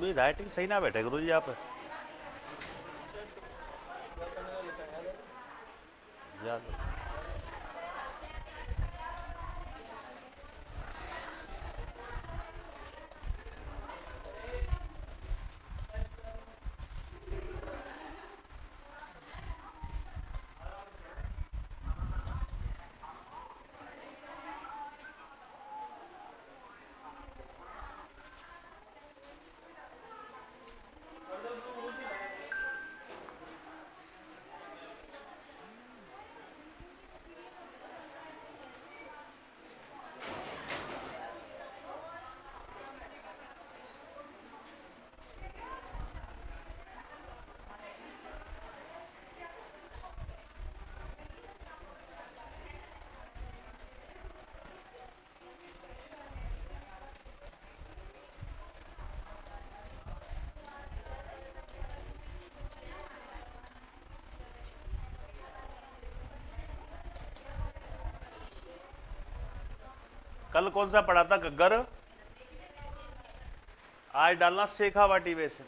भी राइटिंग सही ना बैठे गुरु जी आप याद कल कौन सा पढ़ा था गग्गर आज डालना शेखावाटी बेसिन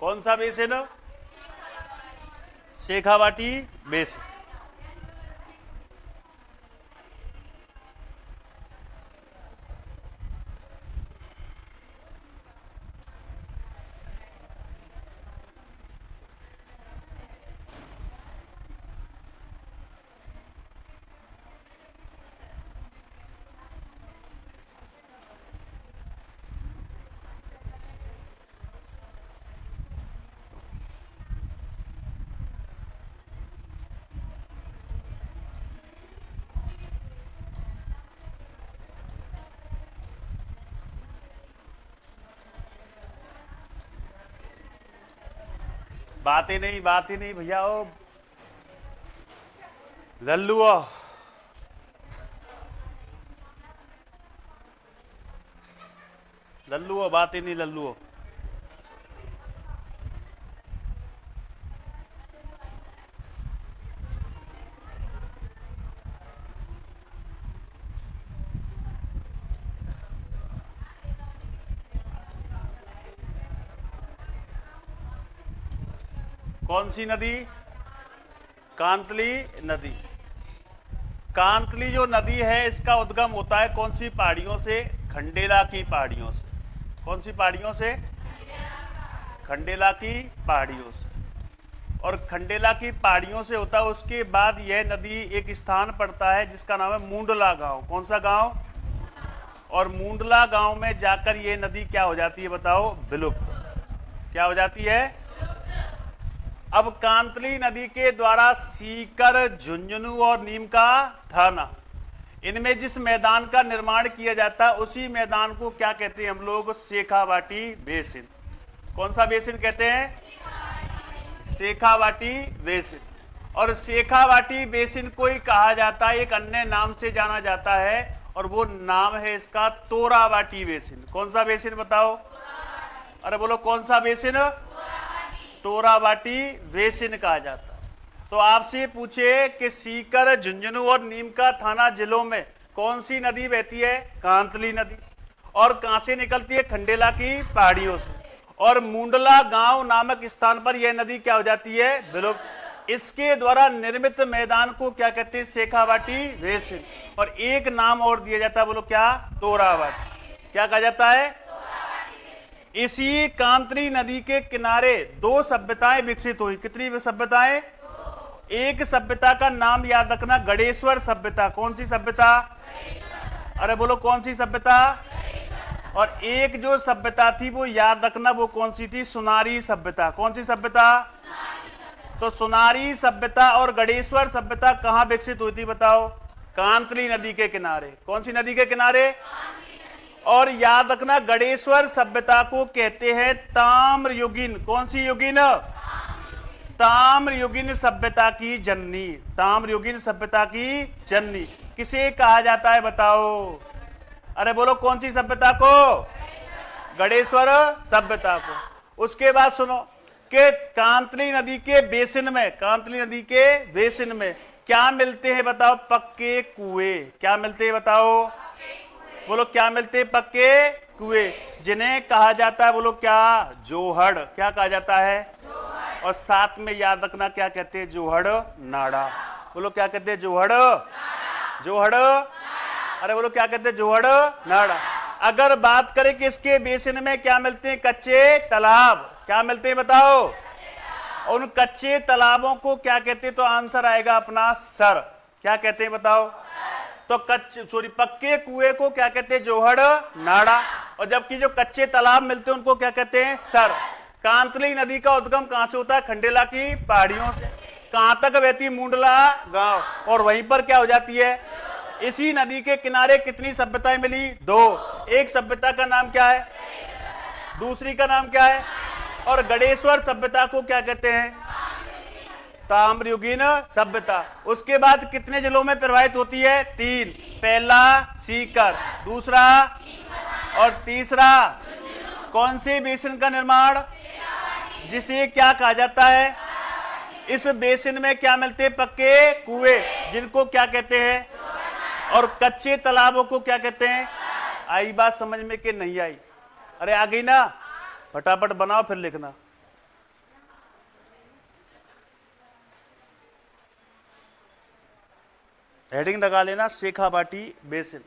कौन सा बेसिन शेखावाटी बेसिन बात ही नहीं भैया ओ लल्लू बात ही नहीं लल्लू कौन सी नदी कांतली नदी कांतली जो नदी है इसका उद्गम होता है कौन सी पहाड़ियों से खंडेला की पहाड़ियों से कौन सी पहाड़ियों से खंडेला की पहाड़ियों से और खंडेला की पहाड़ियों से होता है उसके बाद यह नदी एक स्थान पड़ता है जिसका नाम है मुंडला गांव कौन सा गांव और मुंडला गांव में जाकर यह नदी क्या हो जाती है बताओ विलुप्त क्या हो जाती है अब कांतली नदी के द्वारा सीकर झुंझुनू और नीम का थाना इनमें जिस मैदान का निर्माण किया जाता है उसी मैदान को क्या कहते हैं हम लोग शेखावाटी बेसिन कौन सा बेसिन कहते हैं शेखावाटी बेसिन और शेखावाटी बेसिन को ही कहा जाता है एक अन्य नाम से जाना जाता है और वो नाम है इसका तोरावाटी बेसिन कौन सा बेसिन बताओ अरे बोलो कौन सा बेसिन तोरावाटी बेसिन कहा जाता है तो आपसे पूछे कि सीकर झुंझुनू और नीम का थाना जिलों में कौन सी नदी बहती है कांतली नदी और कहां से निकलती है खंडेला की पहाड़ियों से और मुंडला गांव नामक स्थान पर यह नदी क्या हो जाती है विलुप्त इसके द्वारा निर्मित मैदान को क्या कहते हैं शेखावाटी बेसिन और एक नाम और दिया जाता है बोलो क्या तोरावाटी क्या कहा जाता है इसी कांतली नदी के किनारे दो सभ्यताएं विकसित हुई कितनी सभ्यताएं एक सभ्यता का नाम याद रखना गणेश्वर सभ्यता कौन सी सभ्यता अरे बोलो कौन सी सभ्यता और एक जो सभ्यता थी वो याद रखना वो कौन सी थी सुनारी सभ्यता कौन सी सभ्यता तो सुनारी सभ्यता और गणेश्वर सभ्यता कहां विकसित हुई थी बताओ? कांतली नदी के किनारे। कौन सी नदी के किनारे? और याद रखना गणेश्वर सभ्यता को कहते हैं ताम्रयुगीन। कौन सी युगीन? ताम्रयुगीन सभ्यता की जननी। ताम्रयुगीन सभ्यता की जननी किसे कहा जाता है बताओ? अरे बोलो कौन सी सभ्यता को? गणेश्वर सभ्यता को। उसके बाद सुनो कि कांतली नदी के बेसिन में, कांतली नदी के बेसिन में क्या मिलते हैं बताओ? पक्के कुएं। क्या मिलते हैं बताओ? बोलो क्या मिलते हैं? पक्के कुएं, जिन्हें कहा जाता है बोलो क्या? जोहड़। क्या कहा जाता है? और साथ में याद रखना क्या कहते हैं? जोहड़ नाड़ा। बोलो क्या कहते हैं? जोहड़, जोहड़। अरे बोलो क्या कहते हैं? जोहड़ नाड़ा। अगर बात करें कि इसके बेसिन में क्या मिलते हैं? कच्चे तालाब। क्या मिलते हैं बताओ? उन कच्चे तालाबों को क्या कहते हैं? तो आंसर आएगा अपना सर। क्या कहते हैं बताओ? तो पक्के कुएं को क्या कहते हैं? जोहड़ नाड़ा। और जबकि जो कच्चे तालाब मिलते हैं उनको क्या कहते हैं? सर। कांतली नदी का उद्गम कहां से होता है? खंडेला की पहाड़ियों से। कहां तक बहती? मुंडला गांव। और वहीं पर क्या हो जाती है? इसी नदी के किनारे कितनी सभ्यताएं मिली? दो। एक सभ्यता का नाम क्या है? दूसरी का नाम क्या है? और गणेश्वर सभ्यता को क्या कहते हैं? ताम्रयुगीन सभ्यता। उसके बाद कितने जिलों में प्रवाहित होती है? तीन। पहला सीकर, दूसरा और तीसरा। कौन से बेसिन का निर्माण? जिसे क्या कहा जाता है? इस बेसिन में क्या मिलते हैं? पक्के कुएं, जिनको क्या कहते हैं? और कच्चे तालाबों को क्या कहते हैं? आई बात समझ में कि नहीं आई? अरे आ गई ना? फटाफट बनाओ फिर लिखना। हेडिंग लगा लेना शेखावाटी बेसिन।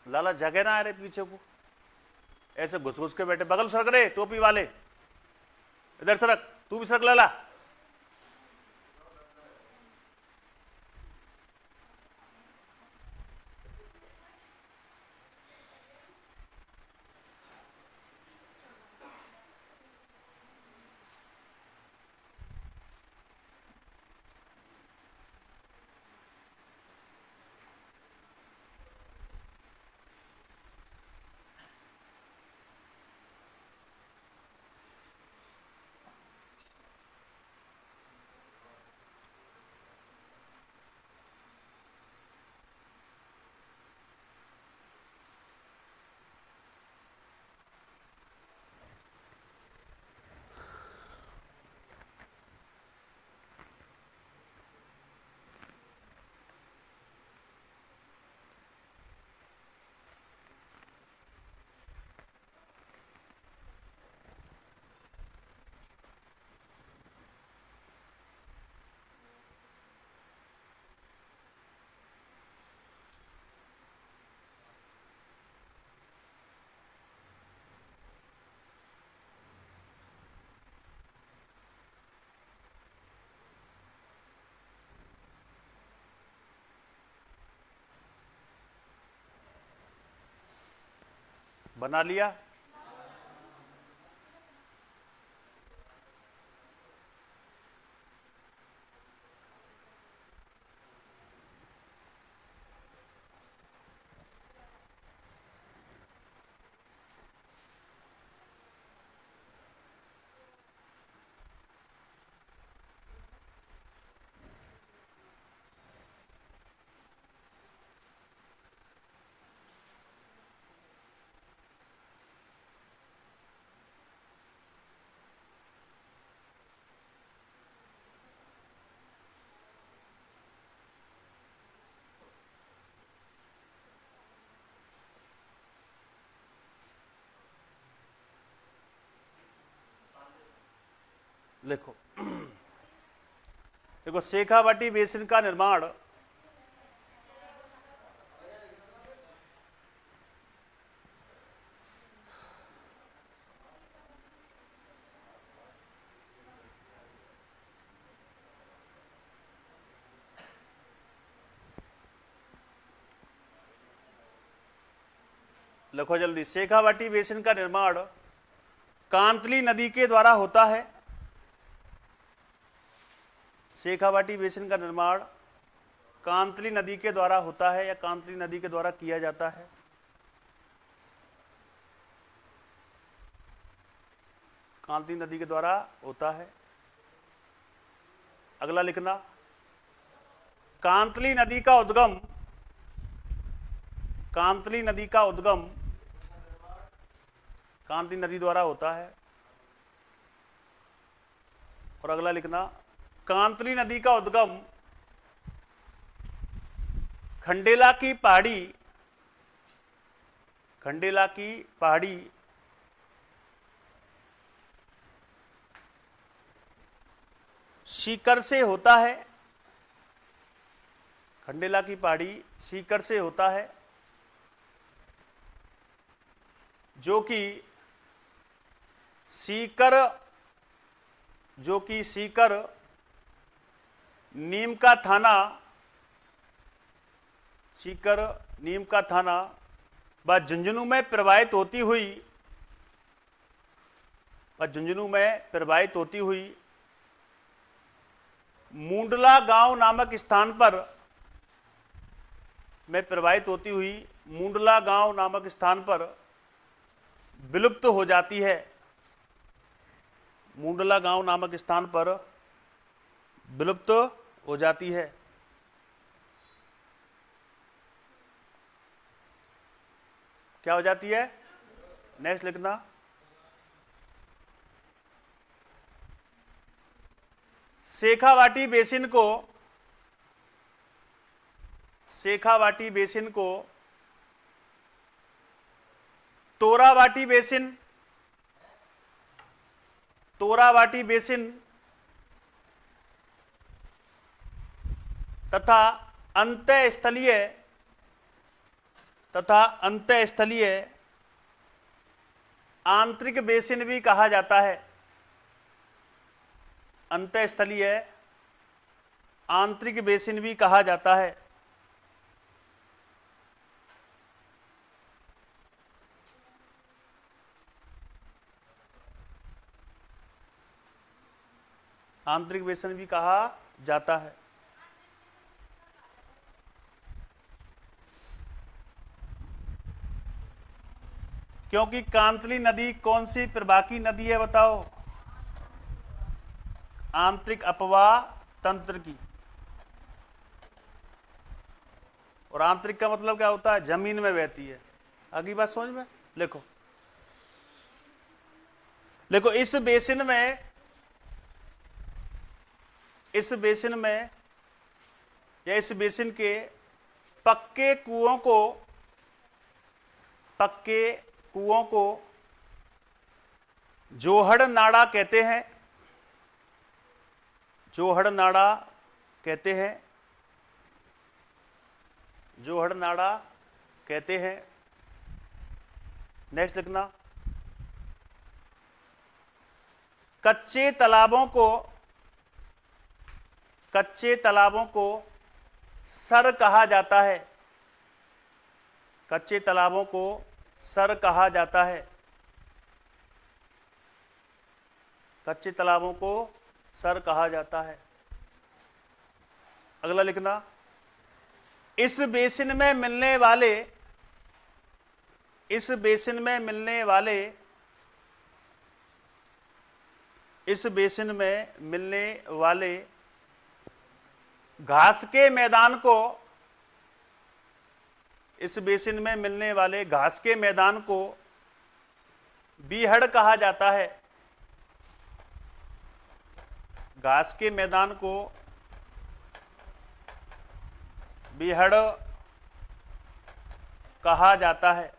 लाला जगह ना आ रहे पीछे को, ऐसे घुस घुस के बैठे। बगल सरक रहे टोपी वाले, इधर सरक। तू भी सरक लाला। बना लिया? लिखो, देखो शेखावाटी बेसिन का निर्माण लिखो जल्दी, शेखावाटी बेसिन का निर्माण कांतली नदी के द्वारा होता है। शेखावाटी बेसिन का निर्माण कांतली नदी के द्वारा होता है या कांतली नदी के द्वारा किया जाता है। कांतली नदी के द्वारा होता है। अगला लिखना, कांतली नदी का उद्गम, कांतली नदी का उद्गम कांतली नदी द्वारा होता है। और अगला लिखना, कांतली नदी का उद्गम खंडेला की पहाड़ी, खंडेला की पहाड़ी सीकर से होता है। खंडेला की पहाड़ी सीकर से होता है, जो कि सीकर नीम का थाना, सीकर नीम का थाना व झुंझुनू में प्रवाहित होती हुई, झुंझुनू में प्रवाहित होती हुई मुंडला गांव नामक स्थान पर, में प्रवाहित होती हुई मुंडला गांव नामक स्थान पर विलुप्त हो जाती है। मुंडला गांव नामक स्थान पर विलुप्त हो जाती है। क्या हो जाती है? नेक्स्ट लिखना, शेखावाटी बेसिन को, शेखावाटी बेसिन को तोरावाटी बेसिन, तोरावाटी बेसिन तथा अंतःस्थलीय, आंतरिक बेसिन भी कहा जाता है। अंतःस्थलीय आंतरिक बेसिन भी कहा जाता है। आंतरिक बेसिन भी कहा जाता है। क्योंकि कांतली नदी कौन सी प्रवाह की नदी है बताओ? आंतरिक अपवाह तंत्र की। और आंतरिक का मतलब क्या होता है? जमीन में बहती है। आगे बात समझ में? लिखो, देखो इस बेसिन में या इस बेसिन के पक्के कुओं को जोहड़ नाड़ा कहते हैं। जोहड़ नाड़ा कहते हैं। जोहड़ नाड़ा कहते हैं। नेक्स्ट लिखना, कच्चे तालाबों को सर कहा जाता है। कच्चे तालाबों को सर कहा जाता है। कच्चे तालाबों को सर कहा जाता है। अगला लिखना, इस बेसिन में मिलने वाले घास के मैदान को बीहड़ कहा जाता है। घास के मैदान को बीहड़ कहा जाता है।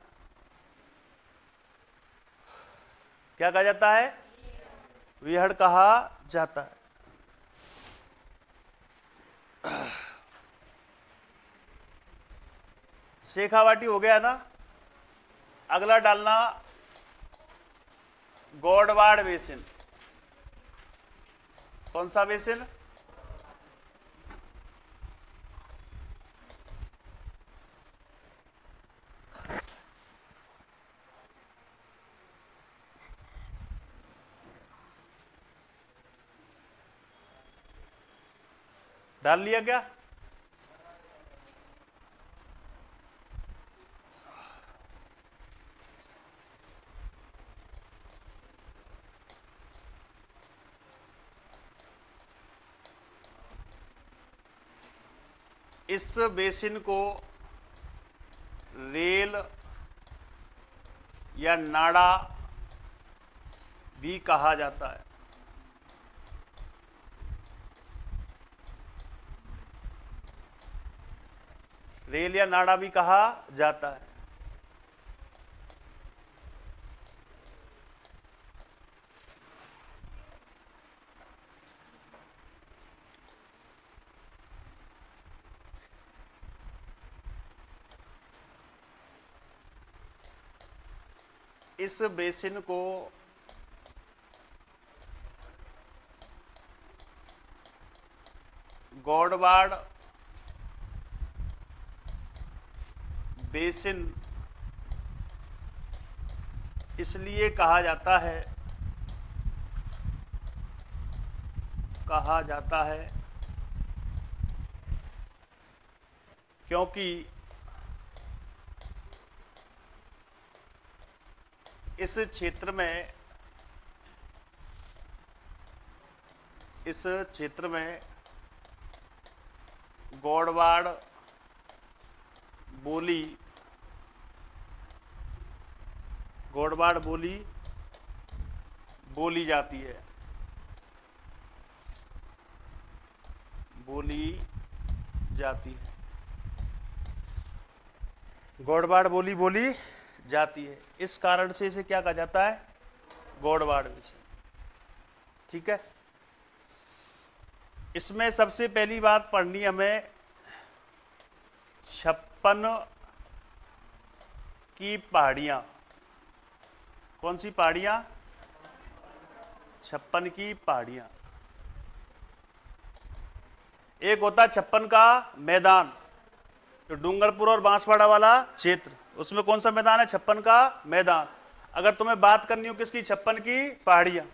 क्या कहा जाता है? बीहड़ कहा जाता है। शेखावाटी हो गया ना। अगला डालना गौड़वाड़ बेसिन। कौन सा बेसिन? डाल लिया क्या? इस बेसिन को रेल या नाड़ा भी कहा जाता है। रेल या नाड़ा भी कहा जाता है। इस बेसिन को गौड़वाड़ बेसिन इसलिए कहा जाता है क्योंकि इस क्षेत्र में गौड़वाड़ बोली बोली जाती है। गौड़वाड़ बोली बोली जाती है। इस कारण से इसे क्या कहा जाता है? गौड़वाड़ बेसिन। ठीक है। इसमें सबसे पहली बात पढ़नी हमें 56 की पहाड़ियां। कौन सी पहाड़ियां? 56 की पहाड़ियां। एक होता है 56 का मैदान, तो डूंगरपुर और बांसवाड़ा वाला क्षेत्र, उसमें कौन सा मैदान है? 56 का मैदान। अगर तुम्हें बात करनी हो किसकी? 56 की पहाड़ियां।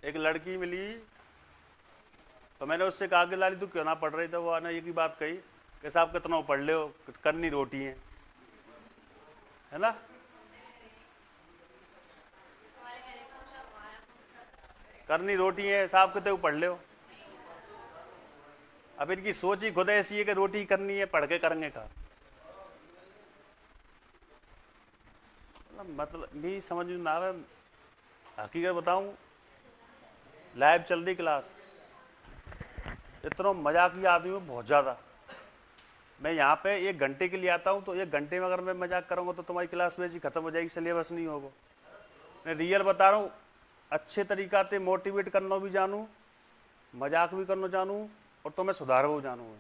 एक लड़की मिली तो मैंने उससे कहा कि लाली तू क्यों ना पढ़ रही? तो वो ने एक ही बात कही कि साहब कितना पढ़ ले हो, करनी रोटी है ना। करनी रोटी है साहब, कितने पढ़ ले हो। अब इनकी सोच ही खुद ऐसी है कि रोटी करनी है, पढ़ के करेंगे का मतलब नहीं समझ में ना आ रहा। हकीकत बताऊं, लाइव चल रही क्लास, इतना मजाकिया आदमी हूँ बहुत ज़्यादा। मैं यहाँ पे 1 घंटे के लिए आता हूँ, तो 1 घंटे में अगर मैं मजाक करूँगा तो तुम्हारी क्लास वैसी खत्म हो जाएगी, सिलेबस नहीं होगा। मैं रियल बता रहा हूँ, अच्छे तरीका से मोटिवेट करना भी जानूँ, मजाक भी करना जानूँ, और तो मैं सुधार भी जानूँ,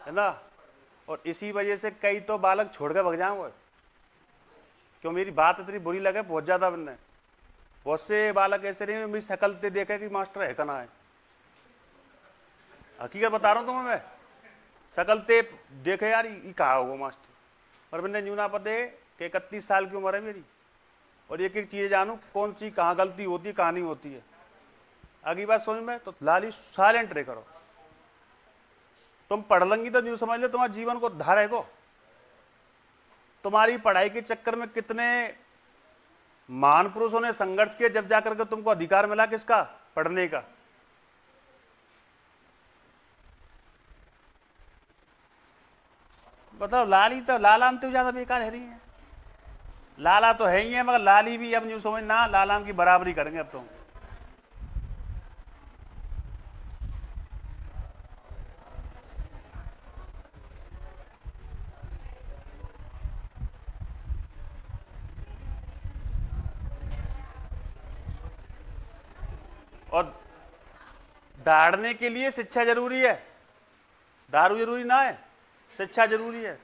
है ना। और इसी वजह से कई तो बालक छोड़ के भग जाऊँगा, क्यों? मेरी बात इतनी बुरी लगे बहुत ज़्यादा। बनने बहुत से बालक ऐसे नहीं मेरी शकल ते देखे कि मास्टर है कना है। हकीकत बता रहा हूँ तुम्हें, मैं शकल ते देखे यार ये कहा होगा मास्टर, पर मैंने न्यू ना पते कि 31 साल की उम्र है मेरी, और एक एक चीज़ जानूँ कौन सी कहाँ गलती होती है कहाँ नहीं होती है। अगली बात समझ में, तो लाली साइलेंट रह करो। तुम पढ़ लेंगी तो न्यू समझ लो तुम्हारे जीवन को धार है को। तुम्हारी पढ़ाई के चक्कर में कितने महान पुरुषों ने संघर्ष किया, जब जाकर के तुमको अधिकार मिला किसका? पढ़ने का। बताओ, लाली तो लालाम तो ज्यादा बेकार है रही है। लाला तो है ही है, मगर लाली भी अब यूं समझना लालाम की बराबरी करेंगे अब तो। और दाढ़ने के लिए शिक्षा जरूरी है, दारू जरूरी ना है, शिक्षा जरूरी है।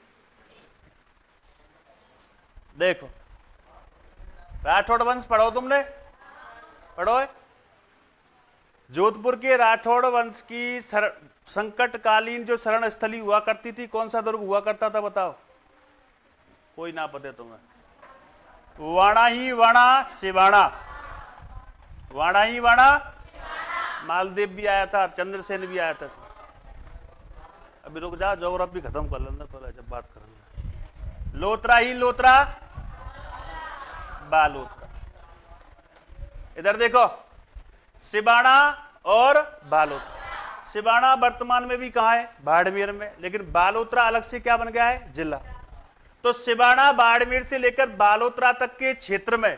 देखो, राठौड़ वंश पढ़ो तुमने, पढ़ो है? जोधपुर के राठौड़ वंश की संकटकालीन जो शरण स्थली हुआ करती थी, कौन सा दुर्ग हुआ करता था बताओ? कोई ना पता तुम्हें? वाणा ही वाणा सिवाणा, वाणा ही वाणा। मालदेव भी आया था, चंद्रसेन भी आया था। अभी रुक जा, ज्योग्राफी खत्म कर लेना थोड़ा, जब बात करेंगे। लोत्रा ही लोत्रा, बालोत्रा। इधर देखो, सिवाणा और बालोत्रा। सिवाणा वर्तमान में भी कहां है? बाड़मेर में, लेकिन बालोत्रा अलग से क्या बन गया है? जिला। तो सिवाणा बाड़मेर से लेकर बालोत्रा तक के क्षेत्र में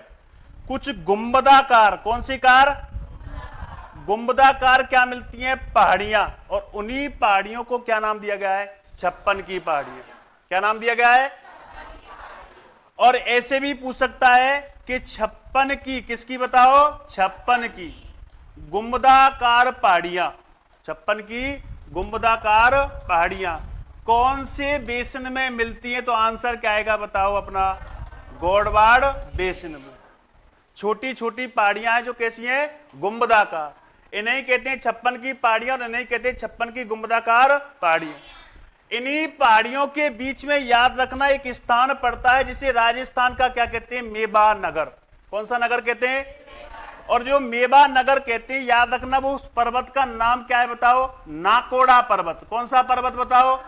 कुछ गुंबदाकार, कौन सी कार? गुंबदाकार क्या मिलती हैं? पहाड़ियां। और उन्हीं पहाड़ियों को क्या नाम दिया गया है? 56 की पहाड़ियां। क्या नाम दिया गया है? और ऐसे भी पूछ सकता है कि 56 की, किसकी बताओ? 56 की गुंबदाकार पहाड़ियां, 56 की गुंबदाकार पहाड़ियां कौन से बेसिन में मिलती हैं? तो आंसर क्या आएगा बताओ अपना? गोडवाड़ बेसिन में। छोटी छोटी पहाड़ियां हैं जो कैसी हैं? गुंबदाकार। इन्हें कहते हैं 56 की पहाड़ियां, और इन्हें कहते हैं 56 की गुंबदाकार पहाड़ियां। इन्हीं पहाड़ियों के बीच में याद रखना एक स्थान पड़ता है जिसे राजस्थान का क्या कहते हैं? मेवा नगर। कौन सा नगर कहते हैं? और जो मेवा नगर कहते हैं, याद रखना वो उस पर्वत का नाम क्या है बताओ? नाकोड़ा पर्वत। कौन सा पर्वत बताओ?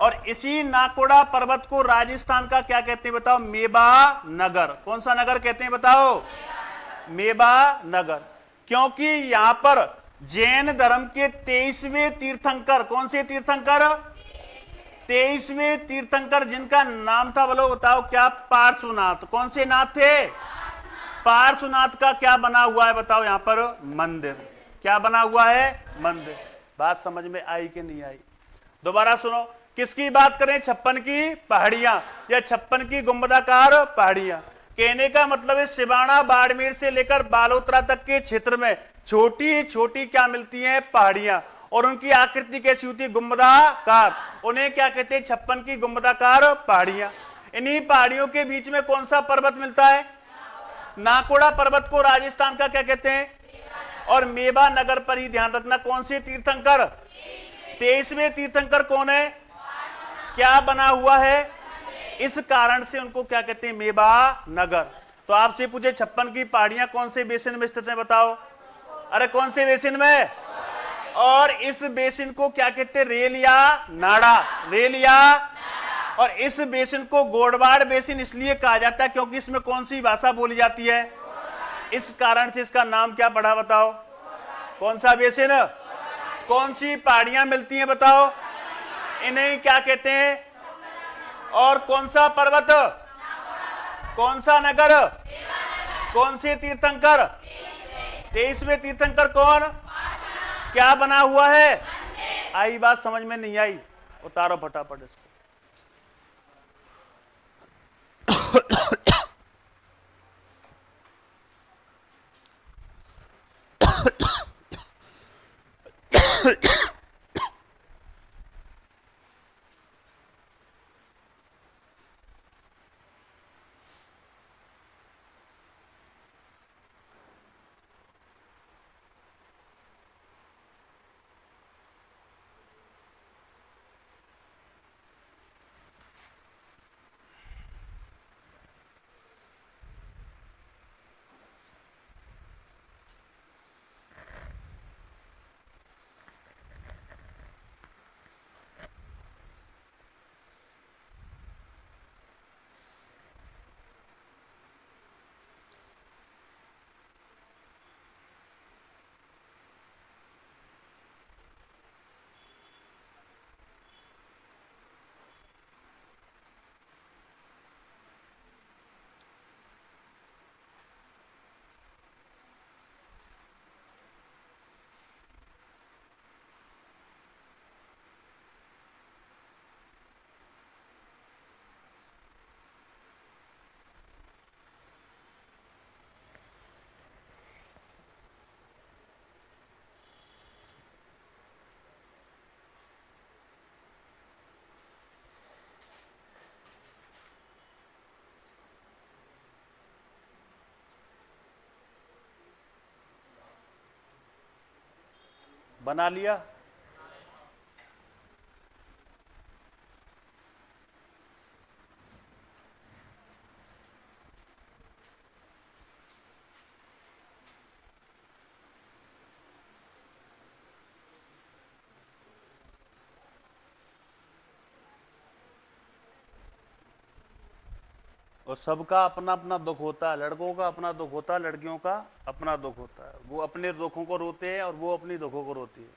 और इसी नाकोड़ा पर्वत को राजस्थान का क्या कहते हैं बताओ? मेवा नगर। कौन सा नगर कहते हैं बताओ? मेवा नगर। क्योंकि यहां पर जैन धर्म के 23वें तीर्थंकर, कौन से तीर्थंकर? 23वें तीर्थंकर, जिनका नाम था, बोलो बताओ क्या? पार्श्वनाथ। कौन से नाथ थे? पार्श्वनाथ का क्या बना हुआ है बताओ यहां पर? मंदिर। क्या बना हुआ है? मंदिर। बात समझ में आई कि नहीं आई? दोबारा सुनो, किसकी बात करें? 56 की पहाड़ियां या 56 की गुंबदाकार पहाड़ियां। कहने का मतलब है सिवाणा बाड़मेर से लेकर बालोतरा तक के क्षेत्र में छोटी छोटी क्या मिलती हैं? पहाड़ियां। और उनकी आकृति कैसी होती है? गुंबदाकार। उन्हें क्या कहते हैं? 56 की गुंबदाकार पहाड़ियां। इन्हीं पहाड़ियों के बीच में कौन सा पर्वत मिलता है? नाकोड़ा पर्वत को राजस्थान का क्या कहते हैं? और मेवा नगर पर ही ध्यान रखना, कौन से तीर्थंकर? 23वें तीर्थंकर कौन है? क्या बना हुआ है? इस कारण से उनको क्या कहते हैं? मेवा नगर। तो आपसे पूछे 56 की पहाड़ियां कौन से बेसिन में स्थित है बताओ? अरे कौन से बेसिन में? और इस बेसिन को क्या कहते हैं? रेल या नाड़ा। रेल या, और इस बेसिन को गोडवाड़ बेसिन इसलिए कहा जाता है क्योंकि इसमें कौन सी भाषा बोली जाती है? इस कारण से इसका नाम क्या पड़ा बताओ? कौन सा बेसिन? कौन सी पहाड़ियां मिलती हैं बताओ? इन्हें क्या कहते हैं? और कौन सा पर्वत? कौन सा नगर? कौन से तीर्थंकर? 23वें तीर्थंकर कौन? क्या बना हुआ है? आई बात समझ में नहीं आई? उतारो फटाफट इसको। बना लिया। और सबका अपना अपना दुख होता है, लड़कों का अपना दुख होता है, लड़कियों का अपना दुख होता है। वो अपने दुखों को रोते हैं और वो अपनी दुखों को रोती है।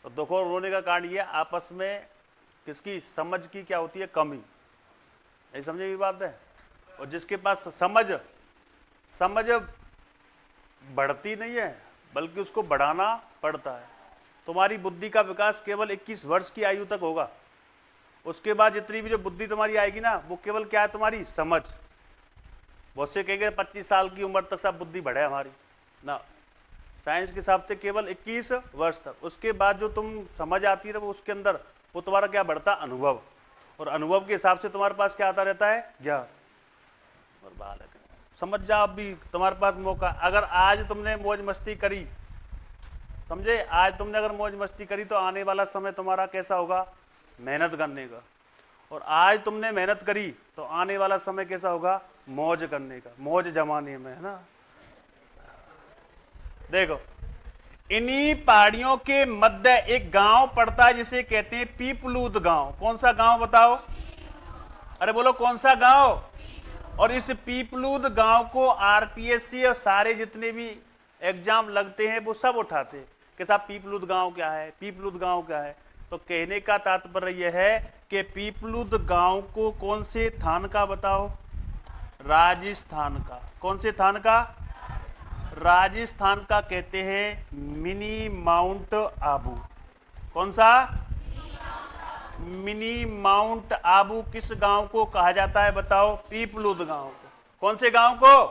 तो दुखों रोने का कारण ये आपस में किसकी समझ की क्या होती है, कमी। यही समझे की बात है। और जिसके पास समझ बढ़ती नहीं है बल्कि उसको बढ़ाना पड़ता है। तुम्हारी बुद्धि का विकास केवल 21 वर्ष की आयु तक होगा। उसके बाद जितनी भी जो बुद्धि तुम्हारी आएगी ना, वो केवल क्या है, तुम्हारी समझ। बहुत से कहेंगे 25 साल की उम्र तक सब बुद्धि बढ़े हमारी ना, साइंस के हिसाब से केवल 21 वर्ष तक। उसके बाद जो तुम समझ आती है वो उसके अंदर वो तुम्हारा क्या बढ़ता, अनुभव। और अनुभव के हिसाब से तुम्हारे पास क्या आता रहता है, ज्ञान। और बालक समझ जाओ, अभी तुम्हारे पास मौका। अगर आज तुमने मौज मस्ती करी, समझे, आज तुमने अगर मौज मस्ती करी तो आने वाला समय तुम्हारा कैसा होगा, मेहनत करने का। और आज तुमने मेहनत करी तो आने वाला समय कैसा होगा, मौज करने का, मौज जमाने में, है ना। देखो, इन्हीं पहाड़ियों के मध्य एक गांव पड़ता है जिसे कहते हैं पीपलूद गांव। कौन सा गांव बताओ, अरे बोलो कौन सा गांव। और इस पीपलूद गांव को आरपीएससी और सारे जितने भी एग्जाम लगते हैं वो सब उठाते हैं कि साहब पीपलूद गांव क्या है, पीपलूद गांव क्या है। तो कहने का तात्पर्य यह है कि पीपलूद गांव को कौन से थान का बताओ, राजस्थान का। कौन से थान का, राजस्थान का कहते हैं मिनी माउंट आबू। कौन सा, मिनी माउंट आबू। किस गांव को कहा जाता है बताओ, पीपलूद गांव को। कौन से गांव को,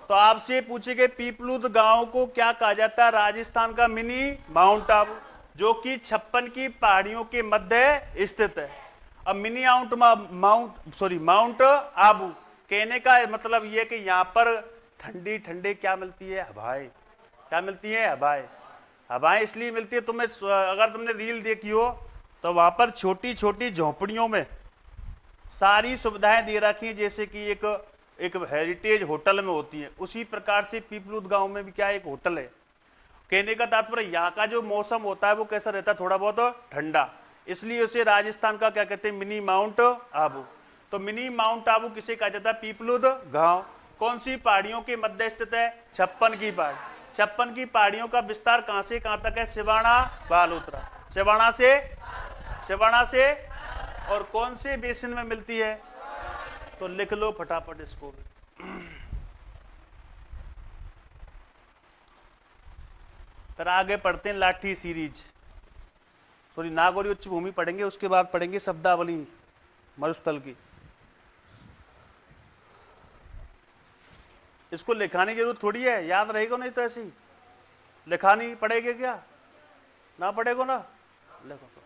तो आपसे पूछेंगे पीपलूद गांव को क्या कहा जाता है, राजस्थान का मिनी माउंट आबू, जो कि 56 की पहाड़ियों के मध्य स्थित है। अब मिनी माउंट आबू कहने का मतलब यह कि यहां पर ठंडी ठंडे क्या मिलती है, हवाएं। क्या मिलती है, हवाएं। हवाएं इसलिए मिलती है, तुम्हें अगर तुमने रील देखी हो तो वहां पर छोटी छोटी झोपड़ियों में सारी सुविधाएं दे रखी हैं, जैसे कि एक हेरिटेज होटल में होती है। उसी प्रकार से पीपलूद गांव में भी क्या एक होटल है। कहने का तात्पर्य यहाँ का जो मौसम होता है वो कैसा रहता है, थोड़ा बहुत ठंडा। इसलिए उसे राजस्थान का क्या कहते हैं, मिनी माउंट आबू। तो मिनी माउंट आबू किसे कहा जाता है, पीपलूद गांव। कौन सी पहाड़ियों के मध्य स्थित है, 56 की पहाड़ी। 56 की पहाड़ियों का विस्तार कहां से कहां तक है, सिवाना बालोतरा। सिवाना से और कौन से बेसिन में मिलती है, तो लिख लो फटाफट इसको। फिर आगे पढ़ते हैं लाठी सीरीज, सॉरी नागौरी उच्च भूमि पढ़ेंगे, उसके बाद पढ़ेंगे शब्दावली मरुस्थल की। इसको लिखाने की जरूरत थोड़ी है, याद रहेगा नहीं तो ऐसे ही लिखानी पड़ेगी क्या, ना पड़ेगा ना, लिखो तो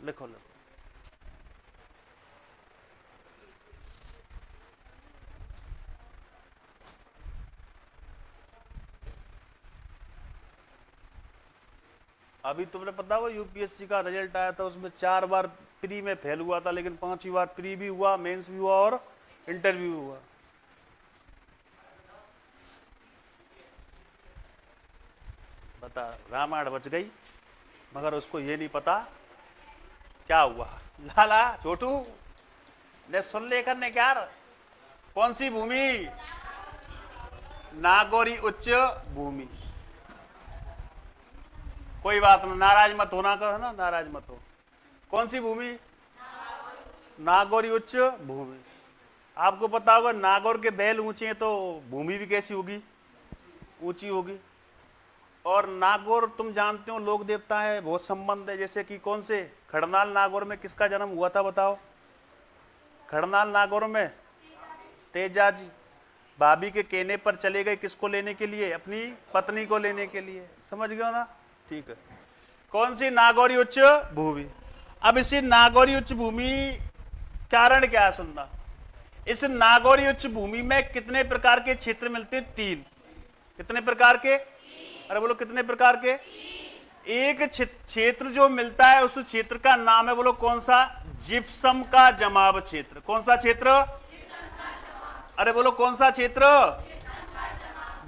लिखो। अभी तुमने पता हो यूपीएससी का रिजल्ट आया था, उसमें 4 बार प्री में फेल हुआ था, लेकिन 5वीं बार प्री भी हुआ, मेंस भी हुआ और इंटरव्यू भी हुआ। बता, रामायण बच गई, मगर उसको ये नहीं पता क्या हुआ। लाला छोटू ने सुन लेकर ने क्या, कौन सी भूमि, नागौरी उच्च भूमि। कोई बात नहीं, नाराज मत होना का, है ना, नाराज मत हो। कौन सी भूमि, नागौरी उच्च भूमि। आपको पता होगा नागौर के बैल ऊंचे हैं तो भूमि भी कैसी होगी, ऊंची होगी। और नागौर तुम जानते हो लोक देवता है, बहुत संबंध है। जैसे कि कौन से, खड़नाल नागौर में किसका जन्म हुआ था बताओ, खड़नाल नागौर में तेजा जी। भाभी के कहने पर चले गए किसको लेने के लिए, अपनी पत्नी को लेने के लिए। समझ गए हो ना, ठीक है। कौन सी, नागौरी उच्च भूमि। अब इसी नागौरी उच्च भूमि कारण क्या है सुनना। इस नागौरी उच्च भूमि में कितने प्रकार के क्षेत्र मिलते हैं, 3। कितने प्रकार के, अरे बोलो कितने प्रकार के? एक क्षेत्र जो मिलता है उस क्षेत्र का नाम है, बोलो कौन सा? जिप्सम का जमाव क्षेत्र। कौन सा क्षेत्र? अरे बोलो कौन सा क्षेत्र?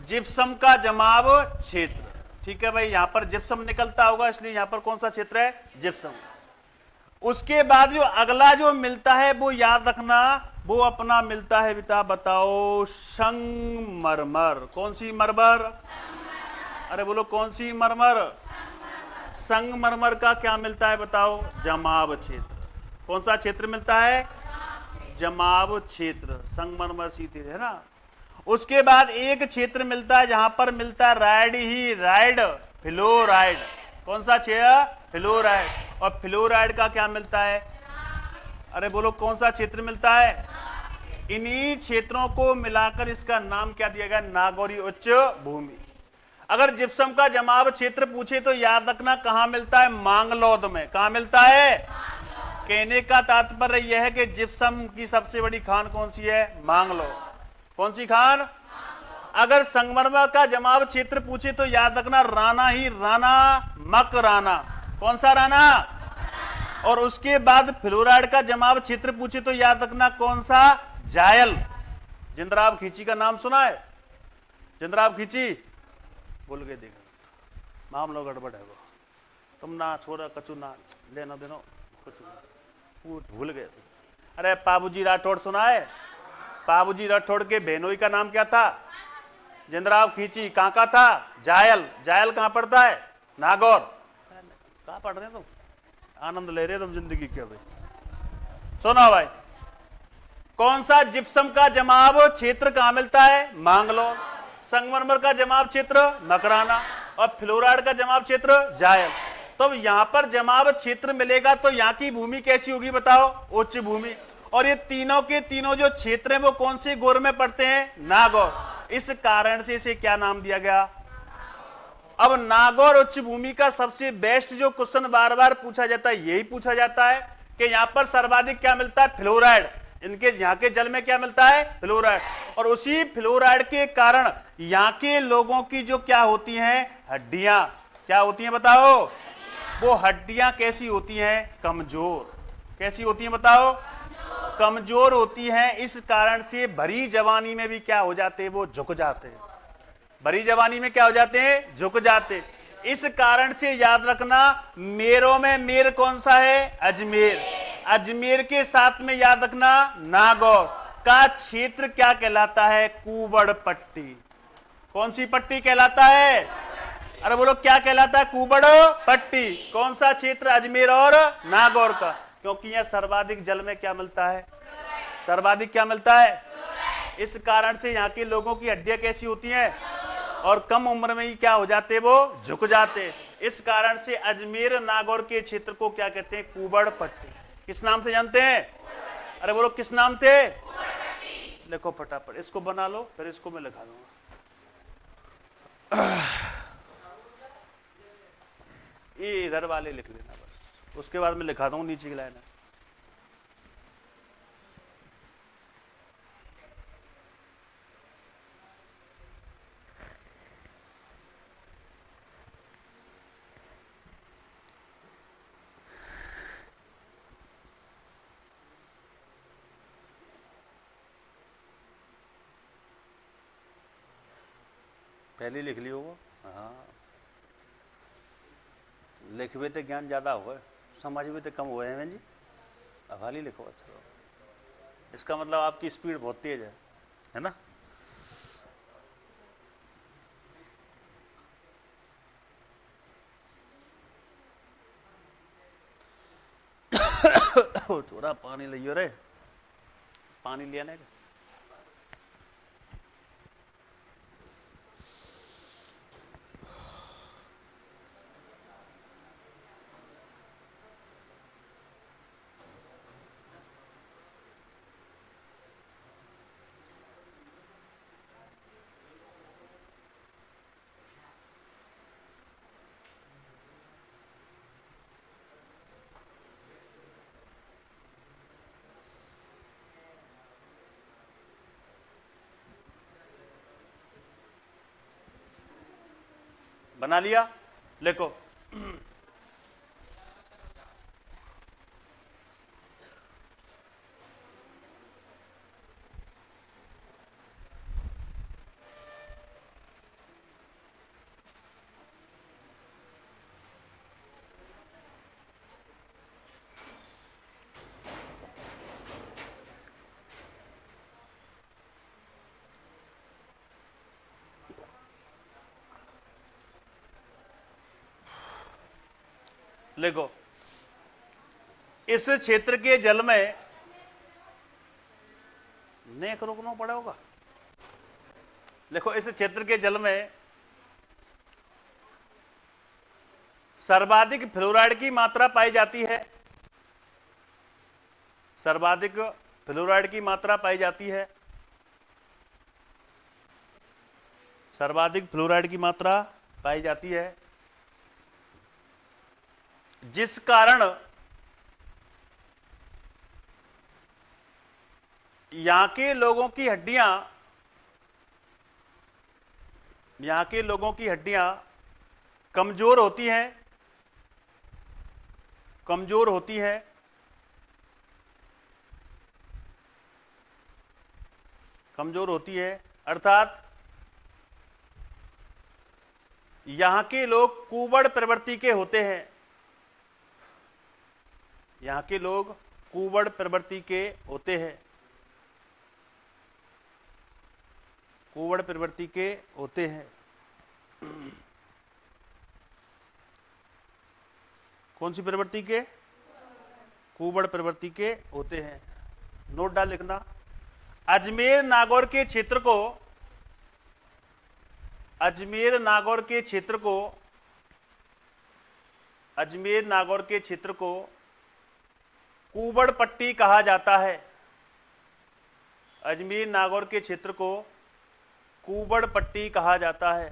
जिप्सम का जमाव क्षेत्र। ठीक है भाई, यहां पर जिप्सम निकलता होगा इसलिए यहां पर कौन सा क्षेत्र है? जिप्सम। उसके बाद जो अगला जो मिलता है वो याद रखना, वो अपना मिलता है बेटा, बताओ, संगमरमर। कौन सी मरमर? अरे बोलो कौन सी मरमर? संगमरमर का क्या मिलता है बताओ? जमाव क्षेत्र। कौन सा क्षेत्र मिलता है? जमाव क्षेत्र। संगमरमर सीधे है ना। उसके बाद एक क्षेत्र मिलता है जहां पर मिलता है राइड ही राइड, फ्लोराइड। कौन सा क्षेत्र? फ्लोराइड। और फ्लोराइड का क्या मिलता है? अरे बोलो कौन सा क्षेत्र मिलता है? इन्हीं क्षेत्रों को मिलाकर इसका नाम क्या दिया गया? नागौरी उच्च भूमि। अगर जिप्सम का जमाव क्षेत्र पूछे तो याद रखना कहां मिलता है? मांगलौद में। कहां मिलता है? कहने का तात्पर्य यह है कि जिप्सम की सबसे बड़ी खान कौन सी है? मांगलौद। कौन सी खान? अगर संगमरमर का जमाव क्षेत्र पूछे तो याद रखना राना ही राना, मकराना। कौन सा राना? और उसके बाद फ्लोराइड का जमाव क्षेत्र पूछे तो याद रखना कौन सा? जायल। जिंद्राब खींची का नाम सुना है? जिंद्राब खींची बोल के देखो, मामलो गड़बड़ है वो। तुम ना छोरा कचू ना लेना देनो कुछ भूल गए। अरे पाबूजी राठौड़ सुना है? पाबूजी राठौड़ के बहनोई का नाम क्या था? जिंद्राब खींची। कहां का था? जायल। जायल कहां पड़ता है? नागौर। कहां पढ़ रहे हैं तुम? आनंद ले रहे तुम जिंदगी के भाई। सुनो भाई, कौन सा जिप्सम का जमाव क्षेत्र कहां मिलता है? मांगलौर। संगमरमर का जमाव क्षेत्र मकराना। और फ्लोराइड का जमाव क्षेत्र जायल। तो यहां पर जमाव क्षेत्र मिलेगा तो यहां की भूमि कैसी होगी बताओ? उच्च भूमि। और ये तीनों के तीनों जो क्षेत्र हैं वो कौन से गौर में पड़ते हैं? नागौर। इस कारण से इसे क्या नाम दिया गया? अब नागौर उच्च भूमि का सबसे बेस्ट जो क्वेश्चन बार बार पूछा जाता है यही पूछा जाता है कि यहां पर सर्वाधिक क्या मिलता है? फ्लोराइड। इनके यहां के जल में क्या मिलता है? फ्लोराइड। और उसी फ्लोराइड के कारण यहां के लोगों की जो क्या होती हैं? हड्डियां। क्या होती हैं बताओ? वो हड्डियां कैसी होती हैं? कमजोर। कैसी होती हैं बताओ? कमजोर होती हैं। इस कारण से भरी जवानी में भी क्या हो जाते हैं? वो झुक जाते हैं। भरी जवानी में क्या हो जाते हैं? झुक जाते। इस कारण से याद रखना मेरों में मेर कौन सा है? अजमेर। अजमेर के साथ में याद रखना नागौर का क्षेत्र क्या कहलाता है? कुबड़ पट्टी। कौन सी पट्टी कहलाता है? अरे बोलो क्या कहलाता है? कुबड़ पट्टी। कौन सा क्षेत्र? अजमेर और नागौर का। क्योंकि यह सर्वाधिक जल में क्या मिलता है? सर्वाधिक क्या मिलता है? इस कारण से यहाँ के लोगों की हड्डियां कैसी होती हैं? और कम उम्र में ही क्या हो जाते? वो झुक जाते। इस कारण से अजमेर नागौर के क्षेत्र को क्या कहते हैं? कुबड़ पट्टी। किस नाम से जानते हैं? अरे बोलो किस नाम थे? लिखो फटाफट, इसको बना लो फिर इसको मैं लिखा दूंगा। ये इधर वाले लिख लेना बस, उसके बाद मैं लिखा दूंगा नीचे की लाइन। पहले लिख लियो वो। हाँ, लिखवे तो ज्ञान ज्यादा हुआ, समझ में तो कम हुए हैं जी। अब हाल ही लिखो। अच्छा, इसका मतलब आपकी स्पीड बहुत तेज है ना? छोरा पानी लियो रे, पानी लिया नहीं? बना लिया, लिखो। लिखो, इस क्षेत्र के जल में नेक रोकना पड़ा होगा। लिखो, इस क्षेत्र के जल में सर्वाधिक फ्लोराइड की मात्रा पाई जाती है। सर्वाधिक फ्लोराइड की मात्रा पाई जाती है। सर्वाधिक फ्लोराइड की मात्रा पाई जाती है, जिस कारण यहां के लोगों की हड्डियां कमजोर होती हैं। कमजोर होती हैं। कमजोर होती है अर्थात यहां के लोग कुबड़ प्रवृत्ति के होते हैं। यहां के लोग कुबड़ प्रवृत्ति के होते हैं। कुबड़ प्रवृत्ति के होते हैं। कौन सी प्रवृत्ति के? कुबड़ प्रवृत्ति के होते हैं। नोट डाल लिखना। अजमेर नागौर के क्षेत्र को अजमेर नागौर के क्षेत्र को कुबड़ पट्टी कहा जाता है। अजमेर नागौर के क्षेत्र को कुबड़ पट्टी कहा जाता है।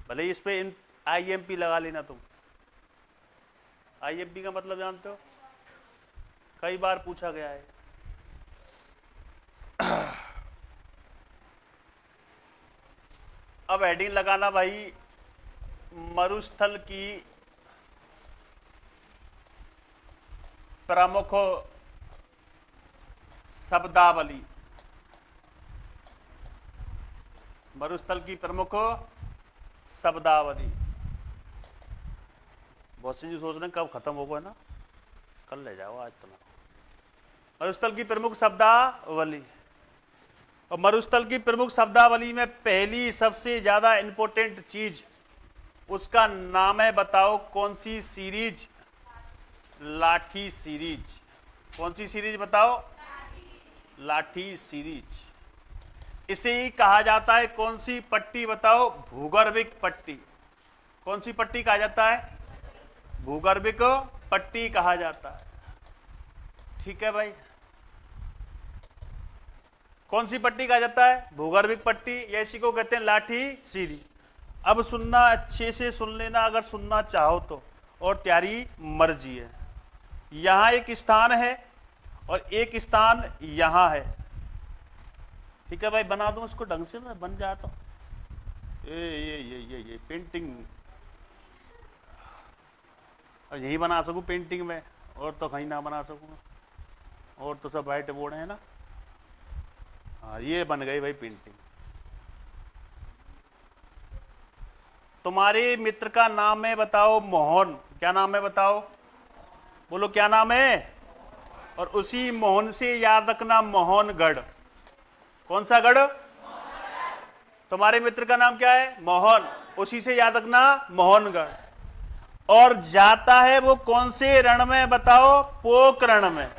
भले इस पे IMP लगा लेना तुम। IMP का मतलब जानते हो? कई बार पूछा गया है। अब हेडिंग लगाना भाई, मरुस्थल की प्रमुख शब्दावली। मरुस्थल की प्रमुख शब्दावली। बहुत से जी सोच रहे हैं कब खत्म होगा ना, कल ले जाओ आज तुम्हारा। मरुस्थल की प्रमुख शब्दावली। और मरुस्थल की प्रमुख शब्दावली में पहली सबसे ज्यादा इंपॉर्टेंट चीज उसका नाम है, बताओ कौन सी सीरीज? लाठी सीरीज। कौन सी सीरीज बताओ? लाठी सीरीज। इसे ही कहा जाता है कौन सी पट्टी बताओ? भूगर्भिक पट्टी। कौन सी पट्टी कहा जाता है? भूगर्भिक पट्टी कहा जाता है। ठीक है भाई, कौन सी पट्टी कहा जाता है? भूगर्भिक पट्टी, या इसी को कहते हैं लाठी सीरीज। अब सुनना, अच्छे से सुन लेना अगर सुनना चाहो तो, और त्यारी मर्जी है। यहां एक स्थान है और एक स्थान यहां है। ठीक है भाई, बना दूं इसको ढंग से, मैं बन जाता हूं। ये पेंटिंग और यही बना सकूं पेंटिंग में, और तो कहीं ना बना सकूं। और तो सब व्हाइट बोर्ड है ना। हाँ, ये बन गई भाई पेंटिंग। तुम्हारे मित्र का नाम है बताओ? मोहन। क्या नाम है बताओ? बोलो क्या नाम है? और उसी मोहन से याद रखना मोहनगढ़। कौन सा गढ़? तुम्हारे मित्र का नाम क्या है? मोहन। उसी से याद रखना मोहनगढ़। और जाता है वो कौन से रण में बताओ? पोखरण में।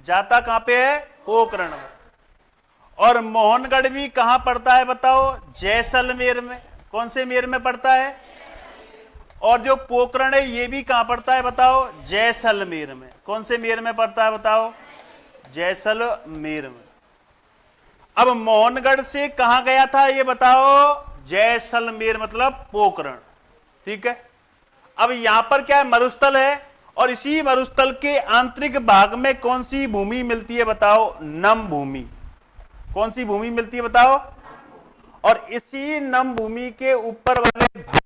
जाता कहां पे है? पोखरण में। और मोहनगढ़ भी कहां पड़ता है बताओ? जैसलमेर में। कौन से मेर में पड़ता है? और जो पोखरण है ये भी कहां पड़ता है बताओ? जैसलमेर में। कौन से मेर में पड़ता है बताओ? जैसलमेर में। अब मोहनगढ़ से कहां गया था ये बताओ? जैसलमेर मतलब पोखरण। ठीक है, अब यहां पर क्या है? मरुस्थल है, और इसी मरुस्थल के आंतरिक भाग में कौन सी भूमि मिलती है बताओ? नम भूमि। कौन सी भूमि मिलती है बताओ? और इसी नम भूमि के ऊपर वाले भाग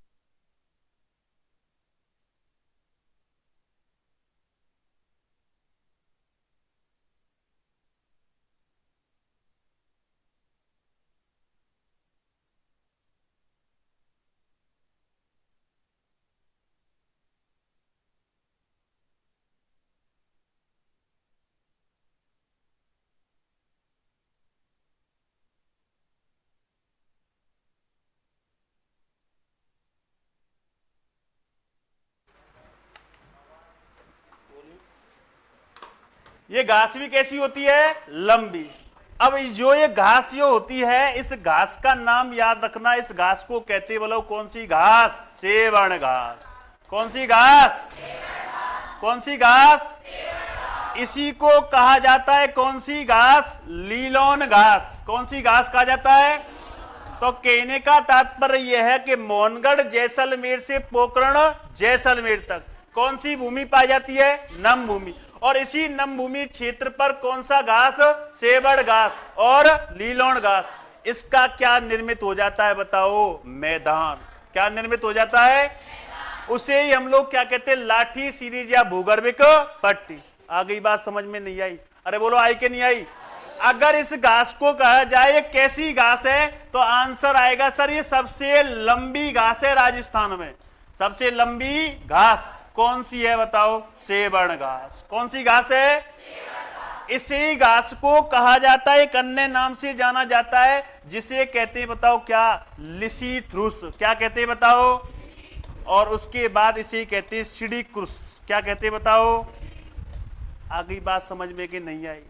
ये घास भी कैसी होती है, लंबी। अब जो ये घास जो होती है, इस घास का नाम याद रखना, इस घास को कहते बोलो कौन सी घास, सेवण घास। कौन सी घास, कौन सी घास, इसी को कहा जाता है कौन सी घास, लीलोन घास। कौन सी घास कहा जाता है। तो कहने का तात्पर्य यह है कि मोहनगढ़ जैसलमेर से पोखरण जैसलमेर तक कौन सी भूमि पाई जाती है, नम भूमि। और इसी नम भूमि क्षेत्र पर कौन सा घास, सेबड़ घास और लीलोण घास। इसका क्या निर्मित हो जाता है बताओ, मैदान। क्या निर्मित हो जाता है, उसे ही हम लोग क्या कहते हैं, लाठी सीरीज या भूगर्भिक पट्टी। आ गई बात समझ में, नहीं आई, अरे बोलो आई कि नहीं आई। अगर इस घास को कहा जाए ये कैसी घास है, तो आंसर आएगा सर ये सबसे लंबी घास है राजस्थान में। सबसे लंबी घास कौन सी है बताओ, सेबड़ घास। कौन सी घास है, इसी घास को कहा जाता है, एक अन्य नाम से जाना जाता है, जिसे कहते हैं बताओ क्या, लिसीथ्रुस। क्या कहते हैं बताओ। और उसके बाद इसे कहते हैं सिडिक्रुस। क्या कहते हैं बताओ। आगे बात समझ में कि नहीं आई।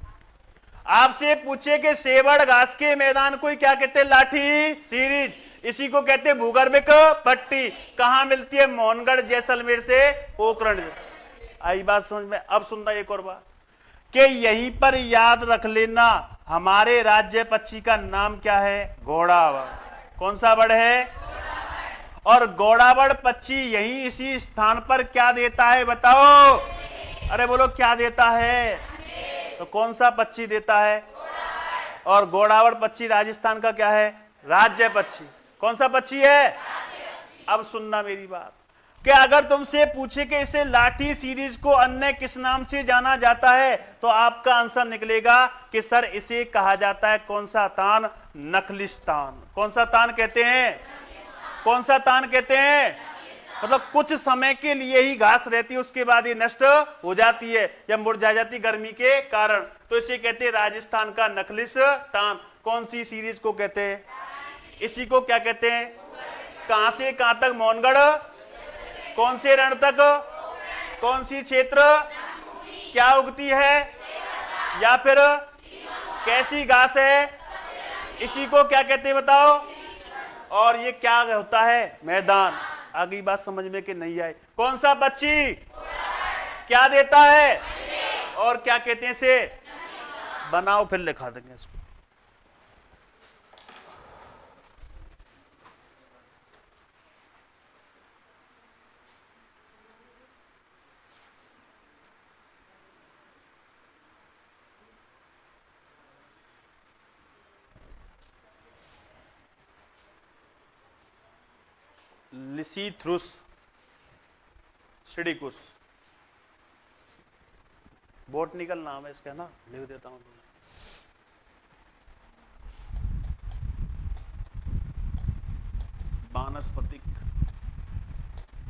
आपसे पूछे कि सेबड़ घास के मैदान को क्या कहते हैं, लाठी सीरीज। इसी को कहते हैं भूगर्भिक पट्टी। कहां मिलती है, मोहनगढ़ जैसलमेर से पोखरण। आई बात समझ में। अब सुनना एक और बात कि यहीं पर याद रख लेना, हमारे राज्य पक्षी का नाम क्या है, घोड़ावड़। कौन सा बड़ है, और घोड़ावड़ पक्षी यही इसी स्थान पर क्या देता है बताओ। अरे बोलो क्या देता है, तो कौन सा पक्षी देता है, और घोड़ावड़ पक्षी राजस्थान का क्या है, राज्य पक्षी। कौन सा पक्षी है। अब सुनना मेरी बात कि अगर तुमसे पूछे कि इसे लाठी सीरीज को अन्य किस नाम से जाना जाता है, तो आपका आंसर निकलेगा कि सर इसे कहा जाता है कौन सा तान, नखलिस्तान। कौन सा तान कहते हैं, कौन सा तान कहते हैं। मतलब कुछ समय के लिए ही घास रहती है, उसके बाद ये नष्ट हो जाती है या मुरझा जाती गर्मी के कारण, तो इसे कहते हैं राजस्थान का नखलिस्तान। कौन सी सीरीज को कहते हैं, इसी को क्या कहते हैं। कहां से कहां तक, मोहनगढ़, कौन से रण तक, कौन सी क्षेत्र, क्या उगती है, या फिर कैसी घास है, इसी को क्या कहते हैं बताओ। और ये क्या होता है, मैदान। आगे बात समझ में कि नहीं आए। कौन सा पक्षी क्या देता है, और क्या कहते हैं इसे, बनाओ फिर लिखा देंगे इसको। लिसीथ्रुस सिडिकुस, बोटनिकल नाम है इसका ना, लिख देता हूं। वानस्पतिक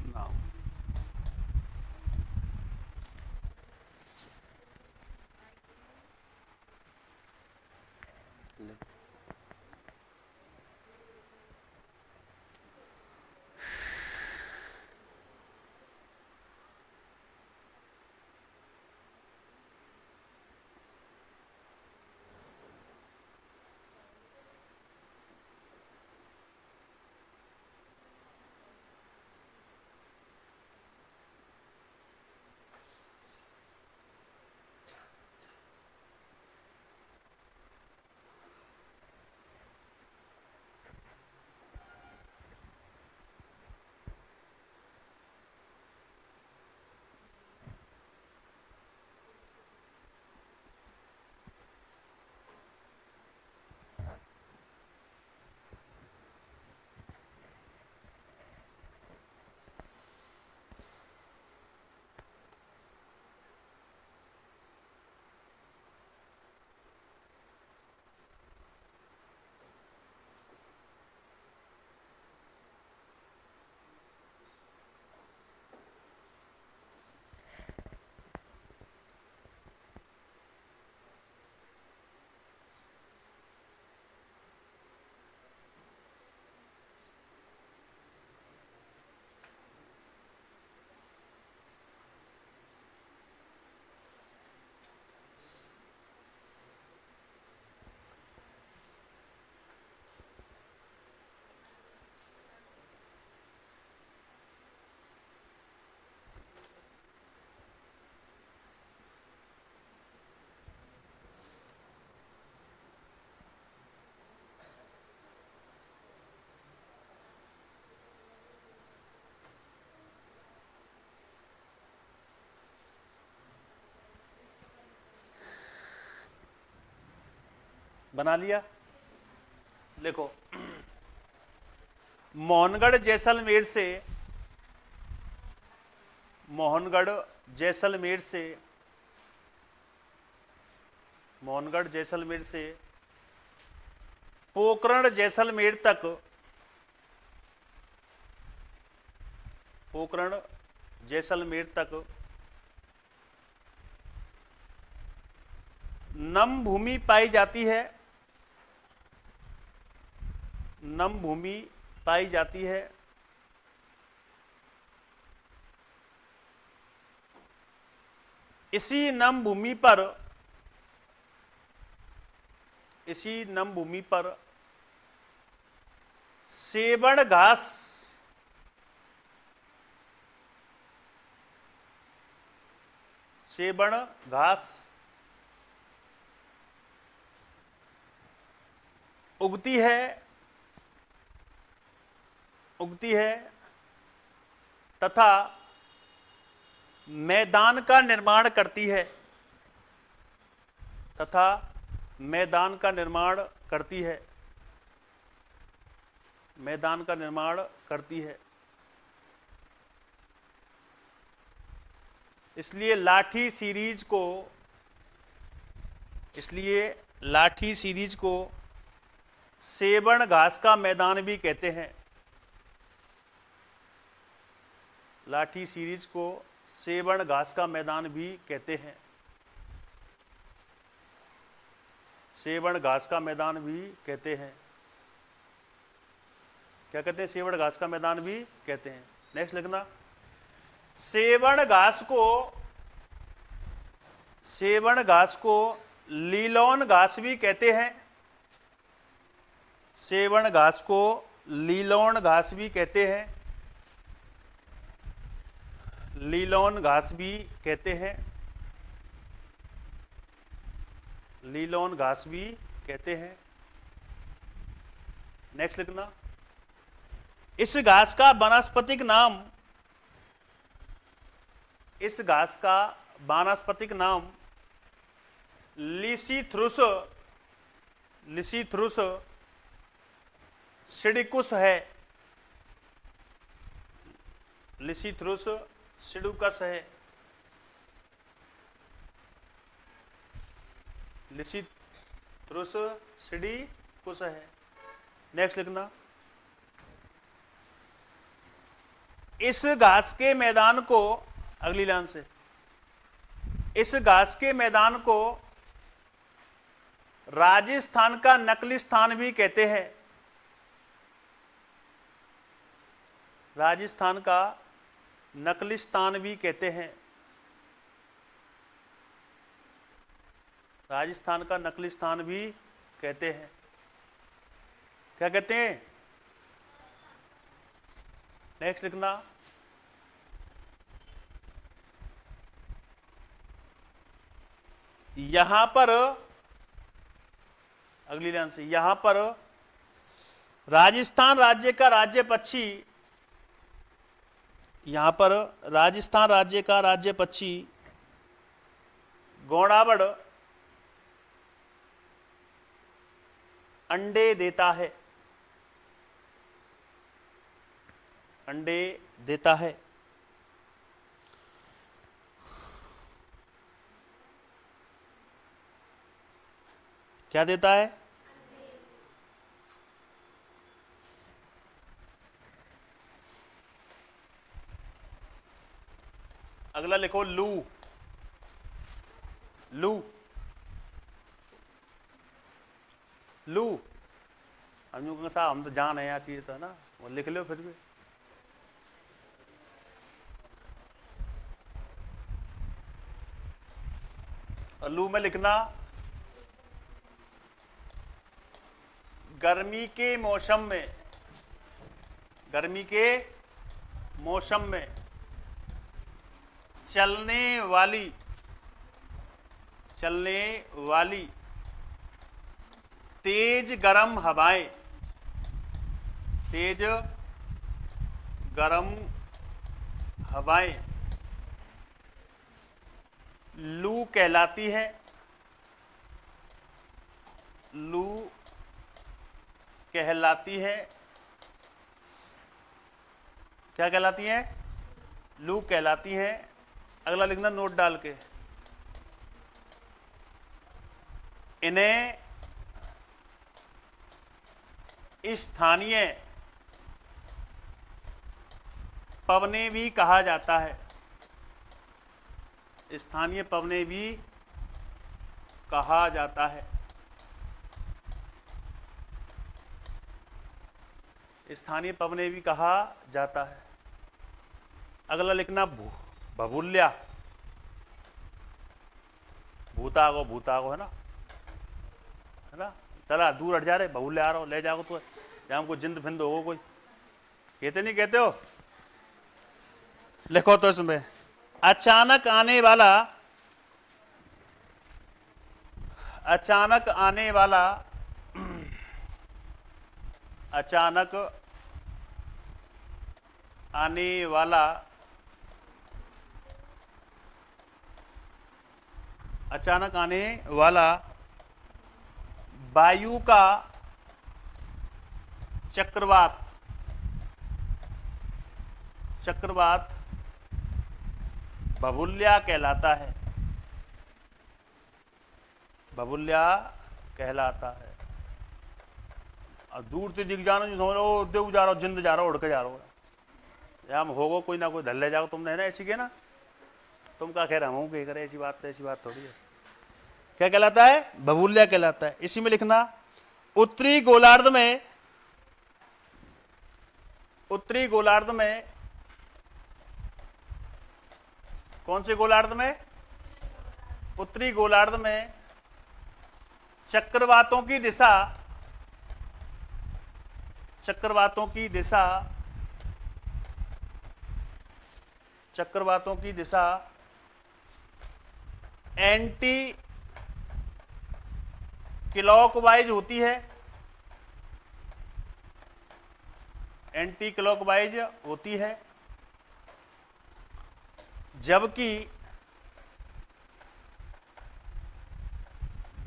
नाम। बना लिया। देखो, मोहनगढ़ जैसलमेर से, मोहनगढ़ जैसलमेर से, मोहनगढ़ जैसलमेर से पोखरण जैसलमेर तक, पोखरण जैसलमेर तक नम भूमि पाई जाती है, नम भूमि पाई जाती है। इसी नम भूमि पर, इसी नम भूमि पर सेवण घास, सेवण घास उगती है, उगती है तथा मैदान का निर्माण करती है, तथा मैदान का निर्माण करती है, मैदान का निर्माण करती है। इसलिए लाठी सीरीज को, इसलिए लाठी सीरीज को सेवण घास का मैदान भी कहते हैं, लाठी सीरीज को सेवण घास का मैदान भी कहते हैं, सेवण घास का मैदान भी कहते हैं। क्या कहते हैं? सेवण घास का मैदान भी कहते हैं। नेक्स्ट लिखना, सेवण घास को, सेवण घास को लीलोन घास भी कहते हैं, सेवण घास को लीलोन घास भी कहते हैं, लीलोन घास भी कहते हैं, लीलोन घास भी कहते हैं। नेक्स्ट लिखना, इस घास का वानस्पतिक नाम, इस घास का वानस्पतिक नाम लिसिथ्रुस, लिसिथ्रुस सिडिकुस है, लिसिथ्रुस सिडुकस है, लिसिथ्रुस सिडिकुस है। नेक्स्ट लिखना, इस घास के मैदान को, अगली लाइन से, इस घास के मैदान को राजस्थान का नकली स्थान भी कहते हैं, राजस्थान का नकली स्थान भी कहते हैं, राजस्थान का नकली स्थान भी कहते हैं। क्या कहते हैं? नेक्स्ट लिखना, यहां पर, अगली लाइन से, यहां पर राजस्थान राज्य का राज्य पक्षी, यहां पर राजस्थान राज्य का राज्य पक्षी गौड़ावड़ अंडे देता है, अंडे देता है। क्या देता है? अगला लिखो, लू, लू, लू। हम जो कहते साहब हम तो जान है यहाँ चीज तो ना, वो लिख लो फिर भी। और लू में लिखना, गर्मी के मौसम में, गर्मी के मौसम में चलने वाली, चलने वाली तेज गरम हवाएं, तेज गरम हवाएं लू कहलाती है, लू कहलाती है। क्या कहलाती है? लू कहलाती है। अगला लिखना नोट डाल के। इन्हें स्थानीय पवने भी कहा जाता है। स्थानीय पवने भी कहा जाता है। स्थानीय पवने भी कहा जाता है। अगला लिखना भभूल्या। भूतागो भूतागो है ना। चला दूर हट जा रहे, भभूल्या आ रहा हो, ले जाओ तो जहां हमको जिंद फिंद हो कोई। कहते नहीं कहते हो? लिखो तो इसमें अचानक आने वाला, अचानक आने वाला, अचानक आने वाला, अचानक आने वाला वायु का चक्रवात, चक्रवात भभूल्या कहलाता है। भभूल्या कहलाता है। और दूर से दिख जाना, जो समझ लो देव जा रहा हो, जिंद जा रहा हो, उड़ के जा रहा हो, या हम होगो कोई ना कोई धल ले जाओ तुमने, है ना? ऐसी के ना तुम क्या कह रहे हम कह करे, ऐसी बात तो ऐसी बात थोड़ी है। क्या कहलाता है? भभूल्या कहलाता है। इसी में लिखना उत्तरी गोलार्ध में, उत्तरी गोलार्ध में, कौन से गोलार्ध में? उत्तरी गोलार्ध में चक्रवातों की दिशा, चक्रवातों की दिशा, चक्रवातों की दिशा एंटी क्लॉकवाइज होती है। एंटी क्लॉकवाइज होती है। जबकि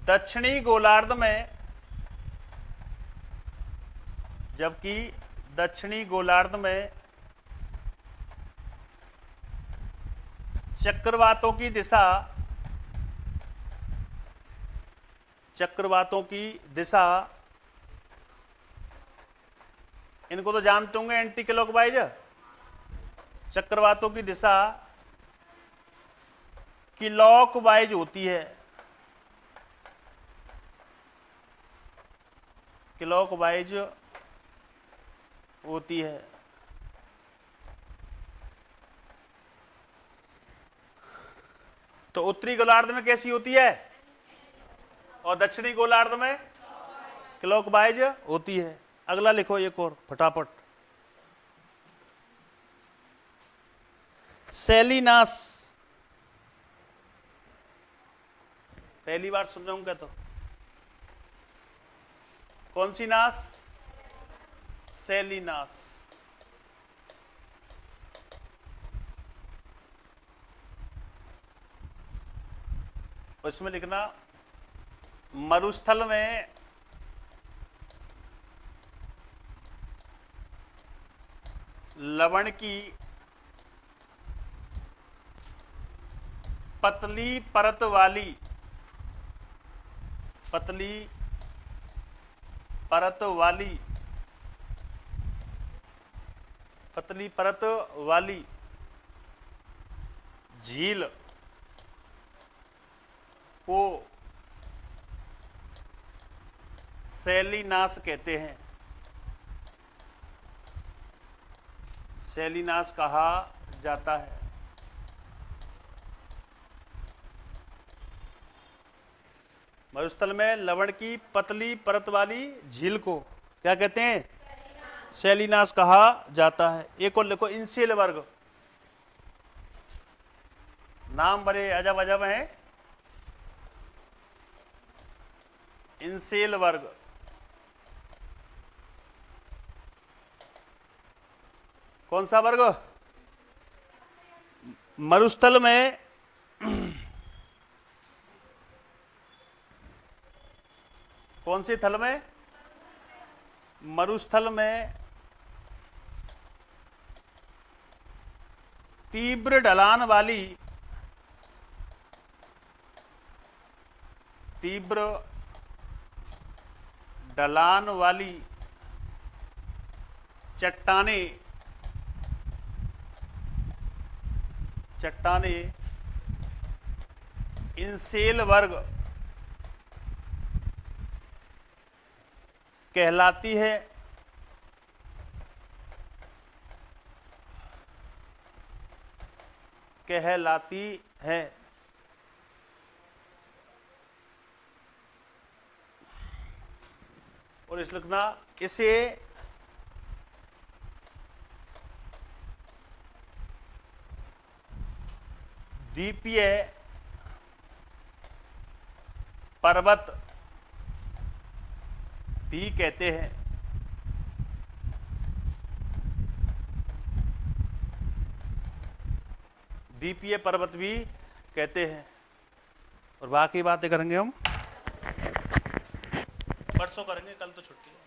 दक्षिणी गोलार्ध में, जबकि दक्षिणी गोलार्ध में चक्रवातों की दिशा, चक्रवातों की दिशा, इनको तो जानते होंगे एंटी क्लॉकवाइज। चक्रवातों की दिशा क्लॉकवाइज होती है। क्लॉकवाइज होती है। तो उत्तरी गोलार्ध में कैसी होती है और दक्षिणी गोलार्ध में क्लॉकवाइज होती है। अगला लिखो एक और फटाफट। सेलिनास, पहली बार सुन रहा हूं क्या? तो कौन सी नास? सेलिनास। उसमें लिखना मरुस्थल में लवण की पतली परत वाली, पतली परत वाली, पतली परत वाली झील को सेलिनास कहते हैं। सेलिनास कहा जाता है। मरुस्थल में लवण की पतली परत वाली झील को क्या कहते हैं? सेलिनास कहा जाता है। एक और लिखो इंसेल वर्ग। नाम बड़े अजब अजब हैं। इंसेल वर्ग, कौन सा वर्ग? मरुस्थल में कौन से थल में? मरुस्थल में तीव्र ढलान वाली चट्टानें इंसेल वर्ग कहलाती है। और इस लिखना, इसे द्वीपीय पर्वत भी कहते हैं। द्वीपीय पर्वत भी कहते हैं। और बाकी बातें करेंगे हम परसों करेंगे, कल तो छुट्टी है।